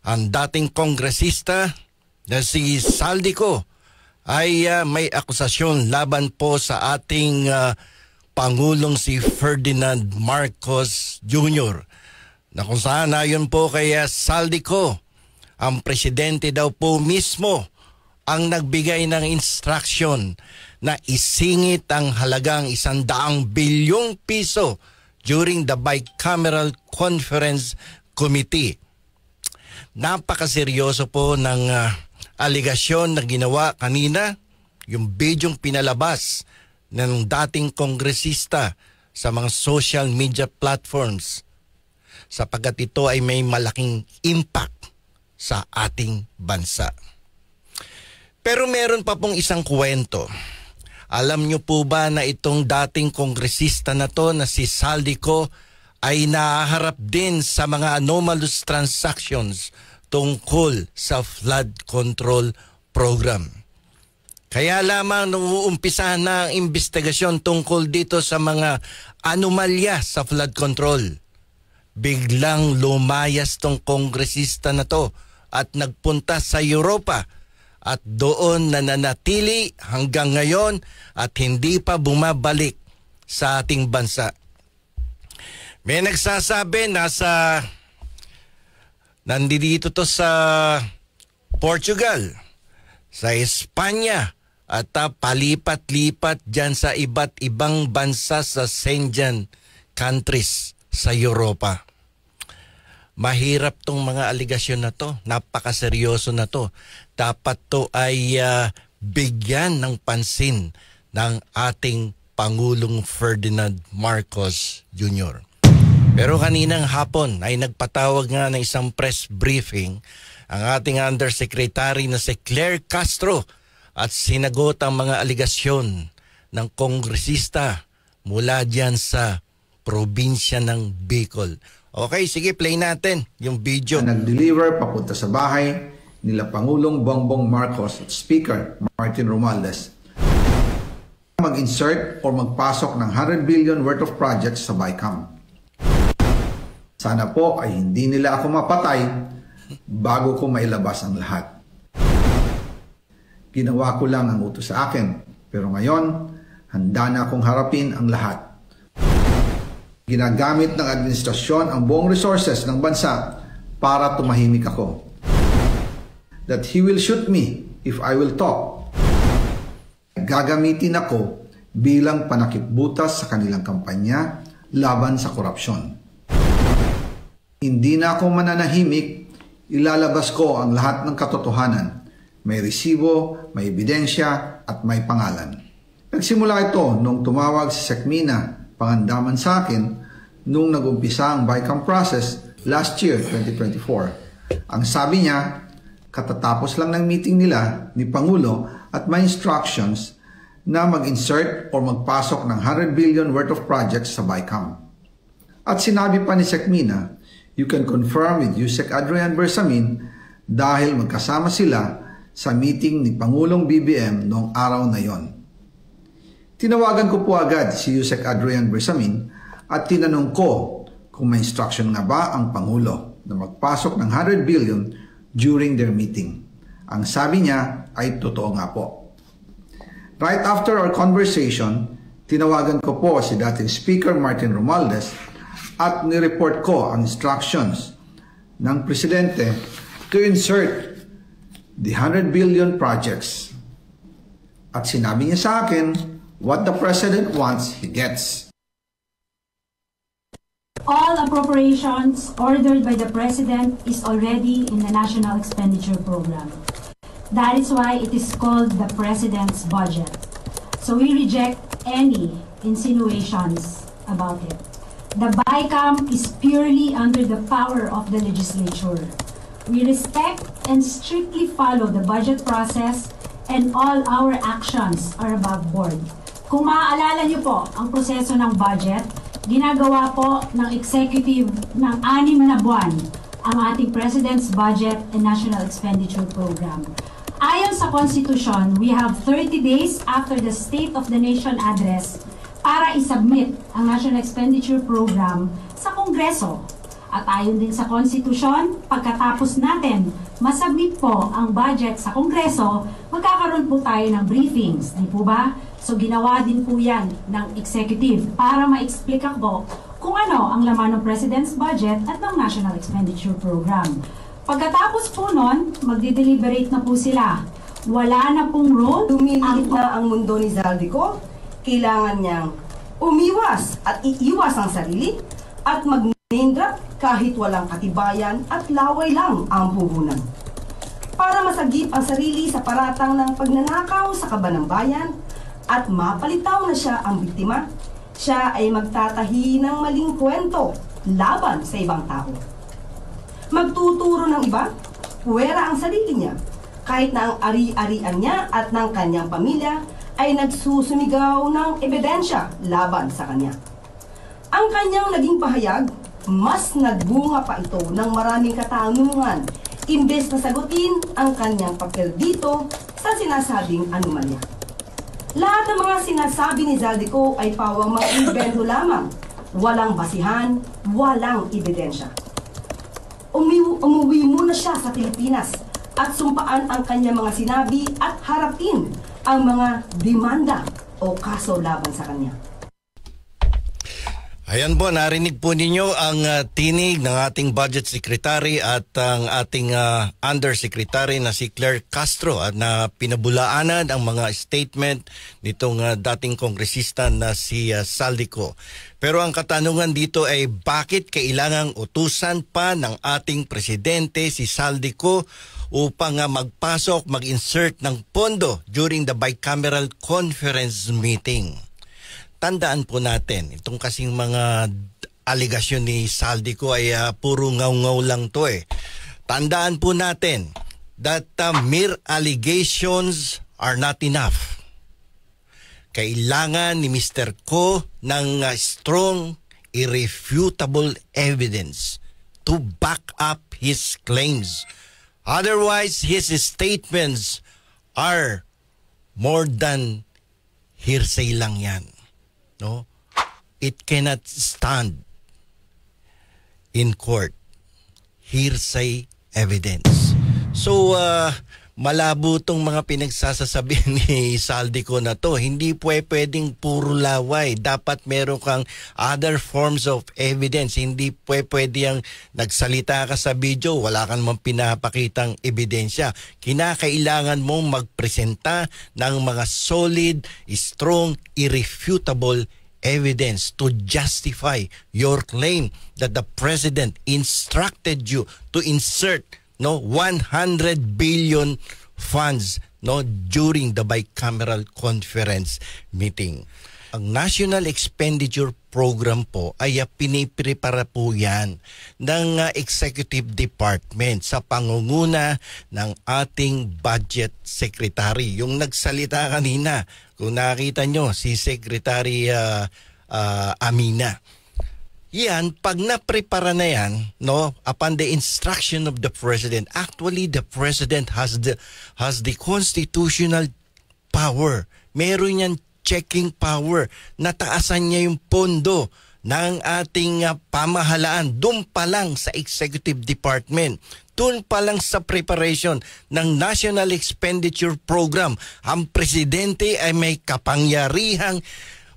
Ang dating kongresista na si Saldico ay may akusasyon laban po sa ating Pangulong si Ferdinand Marcos Jr. na kung saan ayon po kay Saldico, ang presidente daw po mismo ang nagbigay ng instruction na isingit ang halagang 100 bilyong piso during the Bicameral Conference Committee. Napakaseryoso po ng aligasyon na ginawa kanina, yung bidyong pinalabas ng dating kongresista sa mga social media platforms, sapagkat ito ay may malaking impact sa ating bansa. Pero meron pa pong isang kwento. Alam niyo po ba na itong dating kongresista na to na si Saldico ay nahaharap din sa mga anomalous transactions tungkol sa flood control program. Kaya lamang nung uumpisahan na ang investigasyon tungkol dito sa mga anomalya sa flood control, biglang lumayas tong kongresista na to at nagpunta sa Europa at doon nananatili hanggang ngayon at hindi pa bumabalik sa ating bansa. May nagsasabi nandito to sa Portugal, sa Espanya, at palipat-lipat dyan sa iba't ibang bansa sa Schengen countries sa Europa. Mahirap tong mga aligasyon na to, napakaseryoso na to. Dapat to ay bigyan ng pansin ng ating Pangulong Ferdinand Marcos Jr. Pero kaninang hapon ay nagpatawag nga ng isang press briefing ang ating Undersecretary na si Claire Castro at sinagot ang mga aligasyon ng kongresista mula dyan sa probinsya ng Bicol. Okay, sige, play natin yung video. Nag-deliver papunta sa bahay nila Pangulong Bongbong Marcos at Speaker Martin Romualdez mag-insert o magpasok ng 100 billion worth of projects sa BICAM. Sana po ay hindi nila ako mapatay bago ko mailabas ang lahat. Ginawa ko lang ang utos sa akin, pero ngayon, handa na akong harapin ang lahat. Ginagamit ng administrasyon ang buong resources ng bansa para tumahimik ako. That he will shoot me if I will talk. Gagamitin ako bilang panakipbutas sa kanilang kampanya laban sa korupsyon. Hindi na ako mananahimik, ilalabas ko ang lahat ng katotohanan. May resibo, may ebidensya, at may pangalan. Nagsimula ito nung tumawag si Sekmina Pangandaman sa akin nung nag-umpisa ang BICAM process last year, 2024. Ang sabi niya, katatapos lang ng meeting nila ni Pangulo at may instructions na mag-insert o magpasok ng 100 billion worth of projects sa BICAM. At sinabi pa ni Sekmina, you can confirm with Yusek Adrian Bersamin dahil magkasama sila sa meeting ni Pangulong BBM noong araw na yon. Tinawagan ko po agad si Yusek Adrian Bersamin at tinanong ko kung may instruction nga ba ang Pangulo na magpasok ng 100 billion during their meeting. Ang sabi niya ay totoo nga po. Right after our conversation, tinawagan ko po si dating Speaker Martin Romualdez at nireport ko ang instructions ng Presidente to insert the 100 billion projects. At sinabi niya sa akin, what the President wants, he gets. All appropriations ordered by the President is already in the National Expenditure Program. That is why it is called the President's Budget. So we reject any insinuations about it. The BICAM is purely under the power of the legislature. We respect and strictly follow the budget process and all our actions are above board. Kung maaalala niyo po ang proseso ng budget, ginagawa po ng executive ng 6 na buwan ang ating President's Budget and National Expenditure Program. Ayon sa Constitution, we have 30 days after the State of the Nation Address para isubmit ang National Expenditure Program sa Kongreso. At ayon din sa konstitusyon, pagkatapos natin masubmit po ang budget sa Kongreso, magkakaroon po tayo ng briefings, di po ba? So ginawa din po yan ng executive para ma-explica po kung ano ang laman ng President's budget at ng National Expenditure Program. Pagkatapos po nun, magdi-deliberate na po sila. Wala na pong role. Lumiliit na ang mundo ni Zaldico, kailangan niyang umiwas at iiwas ang sarili at mag-name drop kahit walang katibayan at laway lang ang puhunan. Para masagip ang sarili sa paratang ng pagnanakaw sa kaban ng bayan at mapalitaw na siya ang biktima, siya ay magtatahi ng maling kwento laban sa ibang tao. Magtuturo ng iba, puwera ang sarili niya, kahit na ang ari-arian niya at ng kanyang pamilya ay nagsusumigaw ng ebidensya laban sa kanya. Ang kanyang naging pahayag, mas nagbunga pa ito ng maraming katanungan imbes na sagutin ang kanyang papel dito sa sinasabing anomalya. Lahat ng mga sinasabi ni Zaldico ay pawang mag-invento lamang, walang basihan, walang ebidensya. Umuwi muna siya sa Pilipinas at sumpaan ang kanyang mga sinabi at harapin ang mga demanda o kaso laban sa kanya. Ayan po, narinig po ninyo ang tinig ng ating Budget Secretary at ang ating Undersecretary na si Claire Castro at na pinabulaanan ang mga statement nitong dating kongresista na si Zaldico. Pero ang katanungan dito ay bakit kailangang utusan pa ng ating presidente si Zaldico upang magpasok, mag-insert ng pondo during the bicameral conference meeting? Tandaan po natin, itong kasing mga aligasyon ni Zaldico ay puro ngaw-ngaw lang to eh. Tandaan po natin that mere allegations are not enough. Kailangan ni Mr. Ko ng strong, irrefutable evidence to back up his claims. Otherwise, his statements are more than hearsay lang yan. No, it cannot stand in court. Hearsay evidence. So, malabo tong mga pinagsasasabi ni Zaldico na to. Hindi pwedeng puro laway. Dapat meron kang other forms of evidence. Hindi pwedeng nagsalita ka sa video, wala kang naman pinapakitang ebidensya. Kinakailangan mong magpresenta ng mga solid, strong, irrefutable evidence to justify your claim that the President instructed you to insert 100 billion funds during the bicameral conference meeting. Ang National Expenditure Program po ay piniprepara po yan ng Executive Department sa pangunguna ng ating Budget Secretary. Yung nagsalita kanina, kung nakita nyo, si Secretary Amina. Yan, pag naprepara na yan, upon the instruction of the President, actually the President has the constitutional power. Meron yan checking power. Nataasan niya yung pondo ng ating pamahalaan. Doon pa lang sa Executive Department. Doon pa lang sa preparation ng National Expenditure Program. Ang Presidente ay may kapangyarihang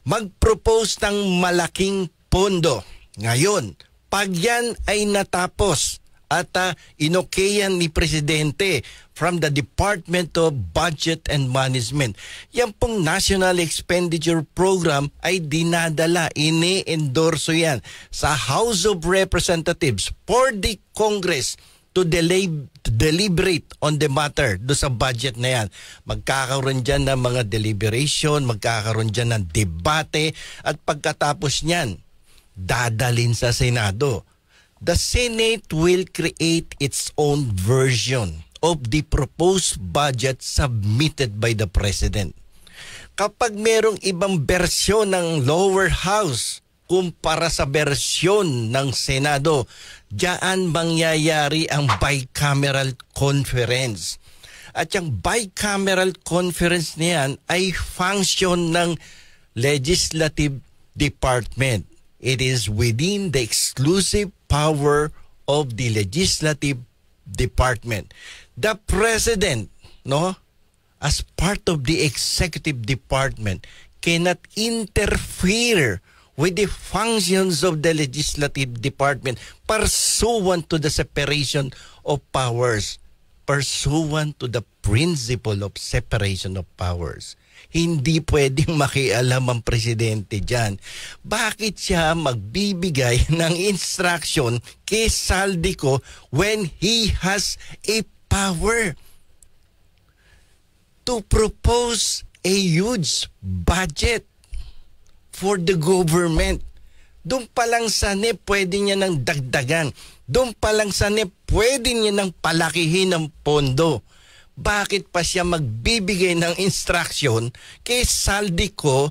mag-propose ng malaking pondo. Ngayon, pag yan ay natapos at inokayan ni Presidente from the Department of Budget and Management, yan pong National Expenditure Program ay dinadala, ini-endorso yan sa House of Representatives for the Congress to deliberate on the matter do sa budget na yan. Magkakaroon dyan ng mga deliberation, magkakaroon dyan ng debate, at pagkatapos niyan, dadalin sa Senado. The Senate will create its own version of the proposed budget submitted by the President. Kapag merong ibang bersyon ng lower house kumpara sa bersyon ng Senado, diyan mangyayari ang bicameral conference. At yung bicameral conference niyan ay function ng Legislative Department. It is within the exclusive power of the legislative department. The president, no, as part of the executive department, cannot interfere with the functions of the legislative department pursuant to the separation of powers, pursuant to the principle of separation of powers. Hindi pwedeng makialam ang presidente dyan. Bakit siya magbibigay ng instruction kay Saldico when he has a power to propose a huge budget for the government? Doon pa lang sa pwede niya nang dagdagan. Doon pa lang sa pwede niya nang palakihin ang pondo. Bakit pa siya magbibigay ng instruction kay Saldico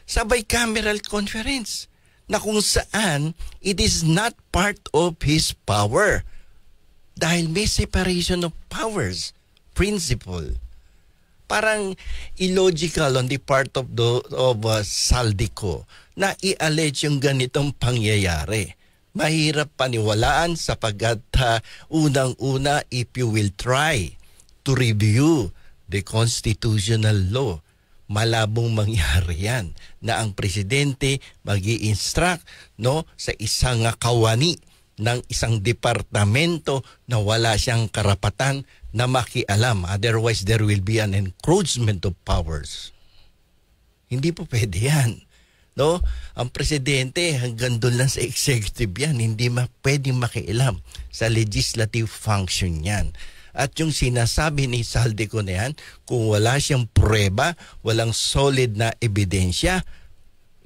sa bicameral conference na kung saan it is not part of his power dahil may separation of powers principle. Parang illogical on the part of Saldico na i-allege yung ganitong pangyayari. Mahirap paniwalaan sapagkat unang-una, if you will try to review the constitutional law, malabong mangyari yan na ang presidente mag-i-instruct, no, sa isang kawani ng isang departamento na wala siyang karapatan na makialam. Otherwise, there will be an encroachment of powers. Hindi po pwede yan. No? Ang presidente, hanggang doon lang sa executive yan, hindi pwedeng makialam sa legislative function yan. At yung sinasabi ni Saldico na yan, kung wala siyang prueba, walang solid na ebidensya,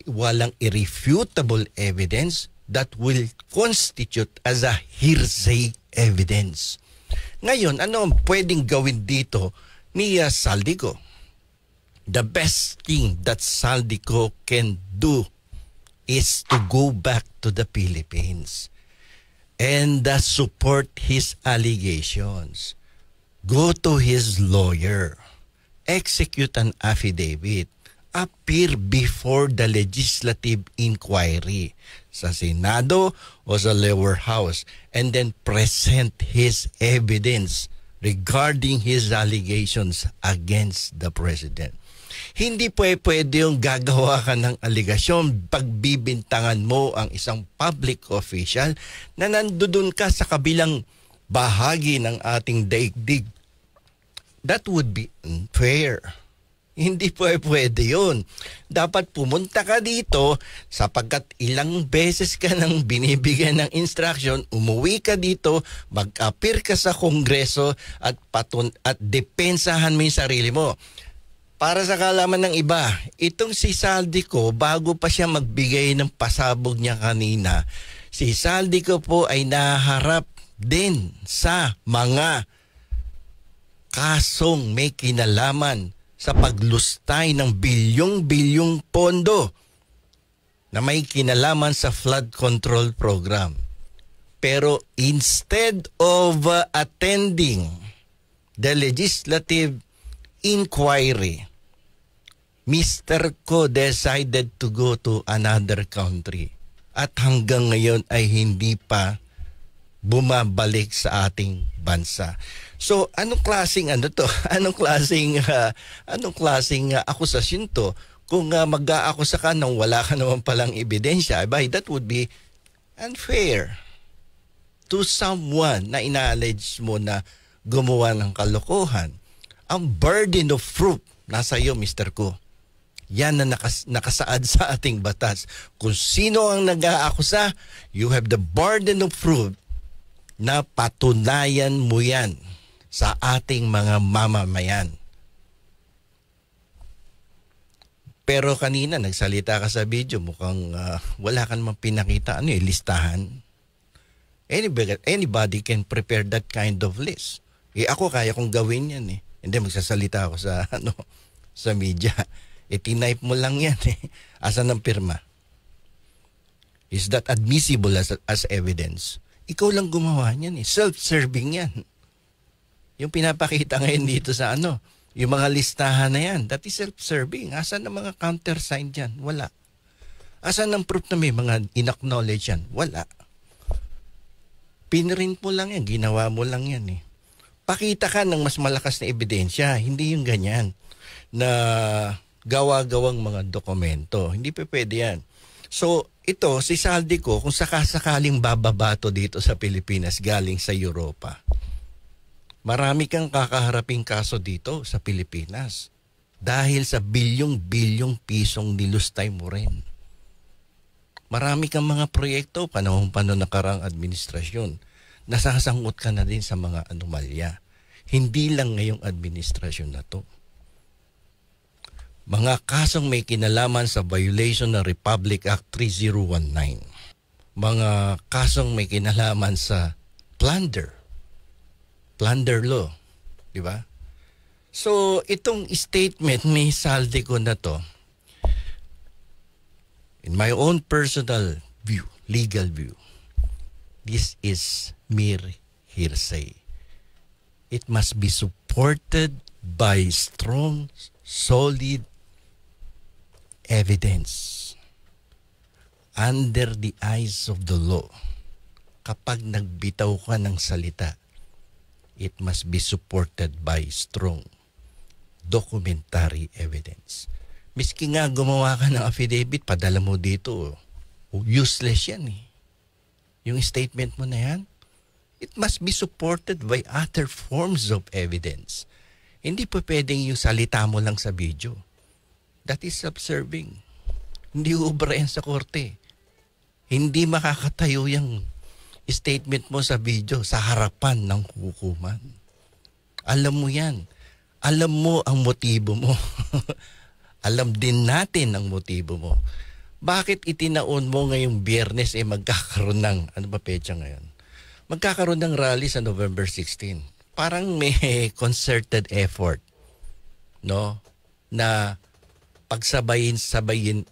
walang irrefutable evidence, that will constitute as a hearsay evidence. Ngayon, ano ang pwedeng gawin dito ni Saldico? The best thing that Saldico can do is to go back to the Philippines and support his allegations. Go to his lawyer, execute an affidavit, appear before the legislative inquiry sa Senado o sa lower house, and then present his evidence regarding his allegations against the president. Hindi pwede yung gagawa ka ng aligasyon, pagbibintangan mo ang isang public official na nandoon ka sa kabilang bahagi ng ating daigdig. That would be unfair. Hindi pwede yun. Dapat pumunta ka dito sapagkat ilang beses ka nang binibigyan ng instruction, umuwi ka dito, mag-appear ka sa Kongreso at depensahan mo yung sarili mo. Para sa kalaman ng iba, itong si Saldico, bago pa siya magbigay ng pasabog niya kanina, si Saldico po ay naharap din sa mga kasong may kinalaman sa paglustay ng bilyong-bilyong pondo na may kinalaman sa flood control program. Pero instead of attending the legislative inquiry, Mr. Ko decided to go to another country at hanggang ngayon ay hindi pa bumabalik sa ating bansa. So, anong klaseng Anong klaseng akusasyon to? Kung mag-aakusa ka nang wala ka naman palang ebidensya, that would be unfair to someone na ina-allege mo na gumawa ng kalokohan. Ang burden of proof nasa iyo, Mr. Ko. Yan na nakasaad sa ating batas. Kung sino ang nag-aakusa, you have the burden of proof na patunayan mo yan sa ating mga mamamayan. Pero kanina nagsalita ka sa video, mukhang wala ka namang pinakita. Listahan? Anybody can prepare that kind of list. Ako kaya kong gawin yan . Hindi, magsasalita ako sa sa media. Tinipe mo lang yan . Asan ang pirma? Is that admissible as evidence? Ikaw lang gumawa niyan . Self-serving yan. Yung pinapakita ngayon dito sa yung mga listahan na yan, that is self-serving. Asan ang mga countersign dyan? Wala. Asan ang proof na may mga in-acknowledge yan? Wala. Pinrint mo lang yan, ginawa mo lang yan eh. Pakita ka ng mas malakas na ebidensya, hindi yung ganyan na gawa-gawang mga dokumento. Hindi pa pwede yan. So, ito, si Saldico, kung sakasakaling bababato dito sa Pilipinas galing sa Europa, marami kang kakaharaping kaso dito sa Pilipinas dahil sa bilyong-bilyong pisong nilustay mo rin. Marami kang mga proyekto, panahon pa noong nakarang administrasyon, nasasangot ka na din sa mga anomalya. Hindi lang ngayong administrasyon na to. Mga kasong may kinalaman sa violation ng Republic Act 3019. Mga kasong may kinalaman sa plunder law, di ba? So, itong statement ni Saldico na to, in my own personal view, legal view, this is mere hearsay. It must be supported by strong, solid evidence under the eyes of the law. Kapag nagbitaw ka ng salita, it must be supported by strong documentary evidence. Miski nga gumawa ka ng affidavit, padala mo dito, useless yan eh. Yung statement mo na yan, it must be supported by other forms of evidence. Hindi pa pwedeng yung salita mo lang sa video. That is subserving. Hindi ubra yan sa korte. Hindi makakatayo yung statement mo sa video sa harapan ng hukuman. Alam mo yan. Alam mo ang motibo mo. Alam din natin ang motibo mo. Bakit itinaon mo ngayong Biyernes magkakaroon ng, ano ba petsa ngayon? Magkakaroon ng rally sa November 16. Parang may concerted effort, no? Na pagsabayin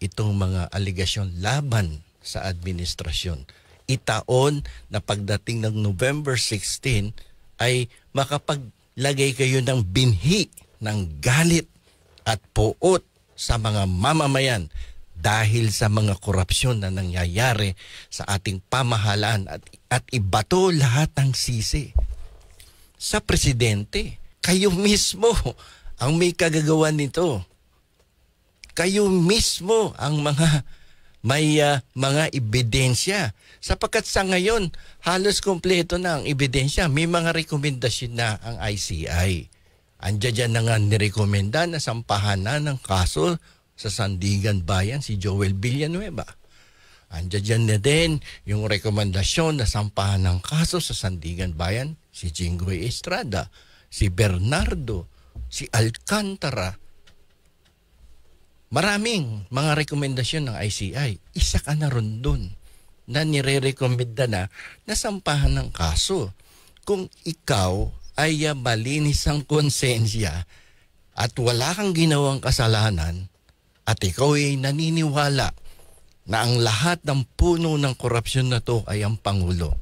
itong mga aligasyon laban sa administrasyon. Itaon na pagdating ng November 16 ay makapaglagay kayo ng binhi ng galit at puot sa mga mamamayan dahil sa mga korupsyon na nangyayari sa ating pamahalaan at ibato lahat ng sisi sa presidente. Kayo mismo ang may kagagawan nito. Kayo mismo ang may mga ebidensya. Sapagkat sa ngayon, halos kompleto na ang ebidensya. May mga rekomendasyon na ang ICI. Andiyan dyan na nga nirekomenda na sampahan na ng kaso sa Sandigan Bayan si Joel Villanueva. Andiyan dyan na din yung rekomendasyon na sampahan ng kaso sa Sandigan Bayan si Jinggoy Estrada, si Bernardo, si Alcantara. Maraming mga rekomendasyon ng ICI. Isa ka na ron dun na nire-rekomenda na sampahan ng kaso. Kung ikaw ay malinis ang konsensya at wala kang ginawang kasalanan at ikaw ay naniniwala na ang lahat ng puno ng korupsyon na to ay ang Pangulo,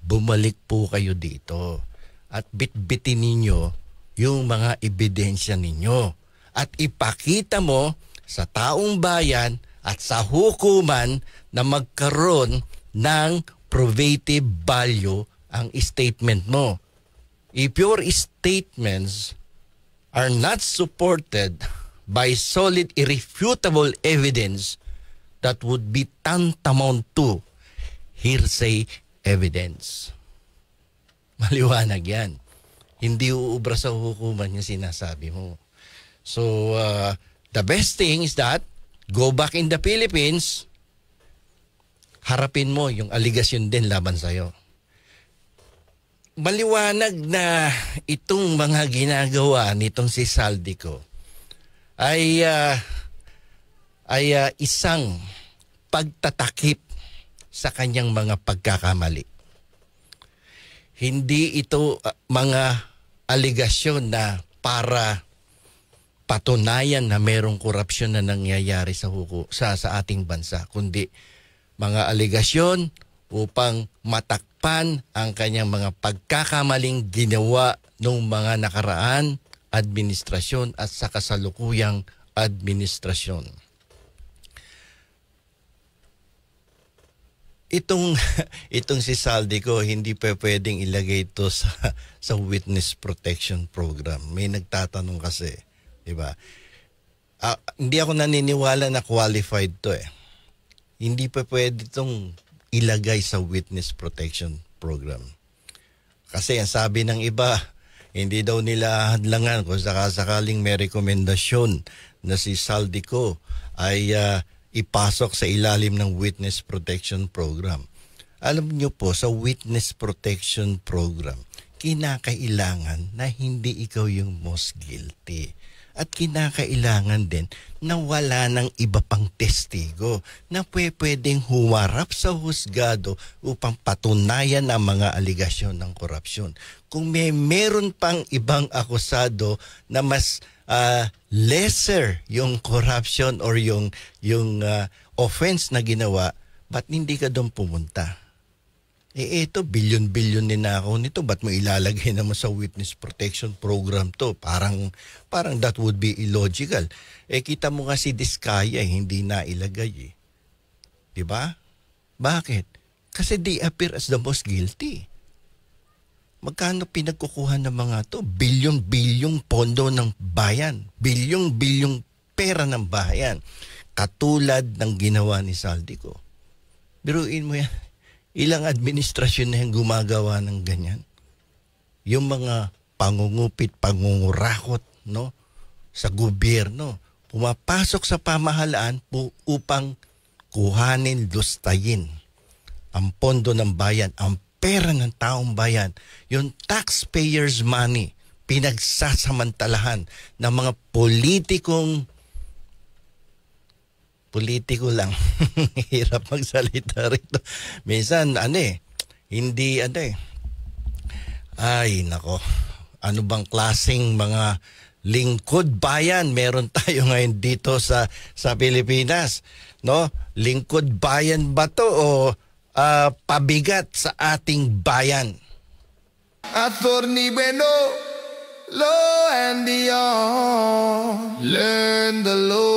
bumalik po kayo dito at bitbitin ninyo yung mga ebidensya ninyo at ipakita mo sa taong bayan at sa hukuman na magkaroon ng probative value ang statement mo. If your statements are not supported by solid, irrefutable evidence, that would be tantamount to hearsay evidence. Maliwanag yan. Hindi uubra sa hukuman yung sinasabi mo. So, the best thing is that go back in the Philippines, harapin mo yung aligasyon din laban sa'yo. Maliwanag na itong mga ginagawa nitong si Saldico ay isang pagtatakip sa kanyang mga pagkakamali. Hindi ito mga aligasyon na para patunayan na merong korupsyon na nangyayari sa ating bansa, kundi mga aligasyon upang matakpan ang kanyang mga pagkakamaling ginawa ng mga nakaraan administrasyon at sa kasalukuyang administrasyon. itong si Saldico, hindi pa pwedeng ilagay ito sa witness protection program. May nagtatanong kasi, di ba? Hindi ako naniniwala na qualified to eh. Hindi pa pwede itong ilagay sa witness protection program. Kasi ang sabi ng iba, hindi daw nila hadlangan kung sakasakaling may rekomendasyon na si Saldico ay ipasok sa ilalim ng witness protection program. Alam niyo po, sa witness protection program, kinakailangan na hindi ikaw yung most guilty. At kinakailangan din na wala ng iba pang testigo na pwedeng humarap sa husgado upang patunayan ang mga aligasyon ng korupsyon. Kung meron pang ibang akusado na mas lesser yung corruption or yung offense na ginawa, ba't hindi ka doon pumunta? Ito, bilyon-bilyon ninakaw nito. Ba't mo ilalagay naman sa witness protection program to? Parang that would be illogical. Kita mo nga si Diskaya, hindi na ilagay. Diba? Bakit? Kasi they appear as the most guilty. Magkano pinagkukuha ng mga to? Bilyon-bilyong pondo ng bayan. Bilyong-bilyong pera ng bayan. Katulad ng ginawa ni Saldico. Biruin mo yan. Ilang administrasyon na yung gumagawa ng ganyan. Yung mga pangungupit, pangungurakot, no, sa gobyerno, pumapasok sa pamahalaan upang kuhanin, lustayin ang pondo ng bayan, ang pera ng taong bayan, yung taxpayers' money, pinagsasamantalahan ng mga politiko lang. Hirap magsalita rito. Minsan, hindi, ay, nako. Ano bang klaseng mga lingkod bayan meron tayo ngayon dito sa Pilipinas? No? Lingkod bayan ba to o pabigat sa ating bayan? Attorney Bueno, law and beyond, learn the law.